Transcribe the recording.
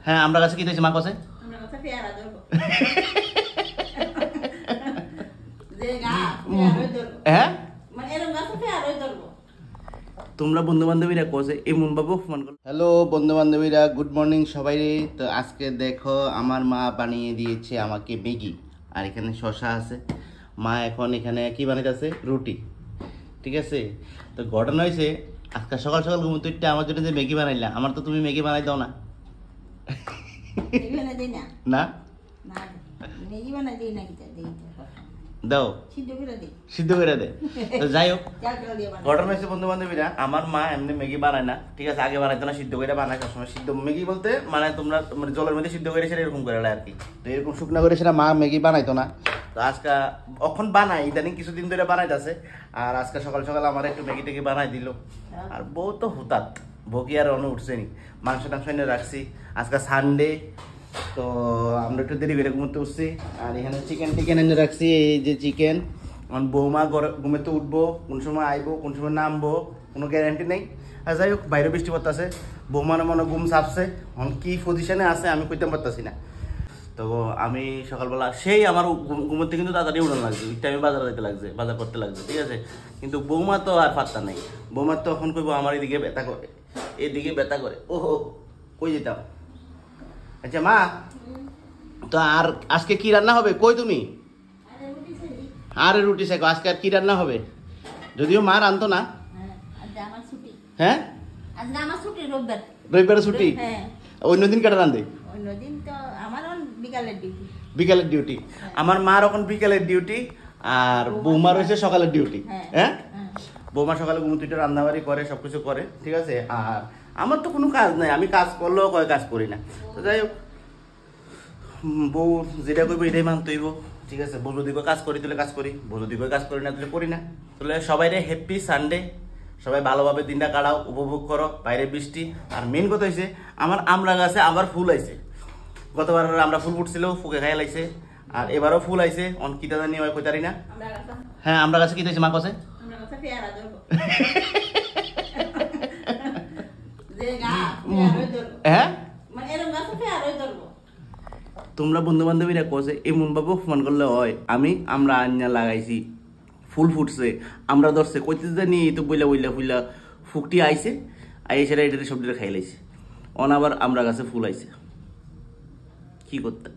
হ্যাঁ আমরা কাছে কি দিয়েছি মা কাছে আমরা কাছে পেয়ারা ধরবো যে গা পেয়ারা ধরবো হ্যাঁ মানে এরকম গাছে পেয়ারা ধরবো তোমরা বন্ধু বান্ধবীরা কোসে এমন ভাবে অপমান করো। হ্যালো বন্ধু বান্ধবীরা, গুড মর্নিং সবাই। তো আজকে দেখো আমার মা বানিয়ে দিয়েছে আমাকে ম্যাগি, আর এখানে শসা আছে। মা এখন এখানে কি বানাইতেছে, রুটি। ঠিক আছে, তো ঘটনা হয়েছে আজকে সকাল সকাল ঘুমোতে উঠতে আমার জন্য যে ম্যাগি বানাইলা, আমার তো তুমি ম্যাগি বানাই দাও না। এখানে দেই না না না নেই বানাই দেই না কিটা দেই দাও, সিদ্ধ করে দেই সিদ্ধ করে দে। তো যাই হোক, চাল চাল দিয়ে বানাই ঘটনা হয়েছে বন্ধু বান্ধবীরা, আমার মা এমনি ম্যাগি বানায় না। ঠিক আছে, আগে বানাইতো না, সিদ্ধ করে বানায় সবসময়। সিদ্ধ ম্যাগি বলতে মানে তোমরা মানে জলের মধ্যে সিদ্ধ করে সেটা এরকম করে আর কি। তো এরকম শুকনো করে সেটা মা ম্যাগি বানাইতো না। তো আজকে এখন বানাই, ইদানিং কিছুদিন ধরে বানাইতেছে। আর আজকে সকাল সকাল আমার একটু ম্যাগি টেগি বানাই দিল। আর বউ তো হুতাত, বউ কি আর অন্য উঠছে নি। মাংস টাংস এনে রাখছি, আজকে সানডে, তো আমরা একটু দেরি করে ঘুমোতে উঠছি। আর এখানে চিকেন টিকেন এনে রাখছি, এই যে চিকেন। এখন বৌমা ঘুমেতে উঠবো, কোন সময় আইবো কোন সময় নামবো কোনো গ্যারান্টি নেই। আর যাই হোক, বাইরে বৃষ্টি পড়তেছে, বৌমার মনে ঘুম চাপছে, এখন কি পজিশনে আছে আমি কইতে পারতেছি না। তো আমি সকালবেলা সেই আমার ঘুমোতে কিন্তু তাড়াতাড়ি উঠানো লাগছে, ওই টাইমে বাজার যেতে লাগছে, বাজার করতে লাগছে। ঠিক আছে, কিন্তু বৌমা তো আর পাত্তা নেই। বৌমার তো এখন কইবো আমার এদিকে ব্যথা করে, এদিকে ব্যথা করে, ওহো কই যেতাম। আচ্ছা মা, তো আর আজকে কি রান্না হবে, কই তুমি? আরে রুটি শেখো, আজকে আর কি রান্না হবে? যদিও মা রান্তো না। আজ আমার ছুটি, হ্যাঁ আজ আমার ছুটি রোববার, রবিবারে ছুটি। হ্যাঁ অন্যদিন কেটে রান্ধে? অন্যদিন তো আমার বিকালের ডিউটি। বিকালের ডিউটি। আমার মার এখন বিকালের ডিউটি, আর বৌমার হয়েছে সকালের ডিউটি। হ্যাঁ, বৌমা সকালে ঘুমুতিটা রান্নাবাড়ি করে, সবকিছু করে। ঠিক আছে, আর আমার তো কোনো কাজ নাই, আমি কাজ করলেও কয় কাজ করি না। তো যাই হোক, বউ যেটা করবো এটাই মানতে হইব। ঠিক আছে, বউ যদি কাজ করি তাহলে কাজ করি, বউ যদি কাজ করি না তাহলে করি না। তাহলে সবাই হ্যাপি সানডে, সবাই ভালোভাবে দিনটা কাটাও, উপভোগ করো। বাইরে বৃষ্টি, আর মেন কথা হয়েছে আমার আমড়া গাছে আবার ফুল আইছে। গতবার আমরা ফুল ফুটছিল, ফুকে খাইয়া লাগছে, আর এবারও ফুল আইছে। অনকিতা জানি হয় কইতারি না। হ্যাঁ আমরা গাছে কি দিয়েছে মা কাছে? আমরা কাছে পেয়ারা ধরবো যে গা পেয়ারা ধরবো। হ্যাঁ, মানে এরকম গাছে পেয়ারা ধরবো। তোমরা বন্ধু বান্ধবীরা কোসে এমন ভাবে অপমান করলে হয়। আমরা আন্যা লাগাইছি, ফুল ফুটছে, আমরা ধরছে, কইতে জানি তো বইলা বইলা ফুইলা ফুকটি আইছে, আইসে এটা সবজিটা খাই লাইছে। আবার আমরা গাছে ফুল আইছে, কি করতে?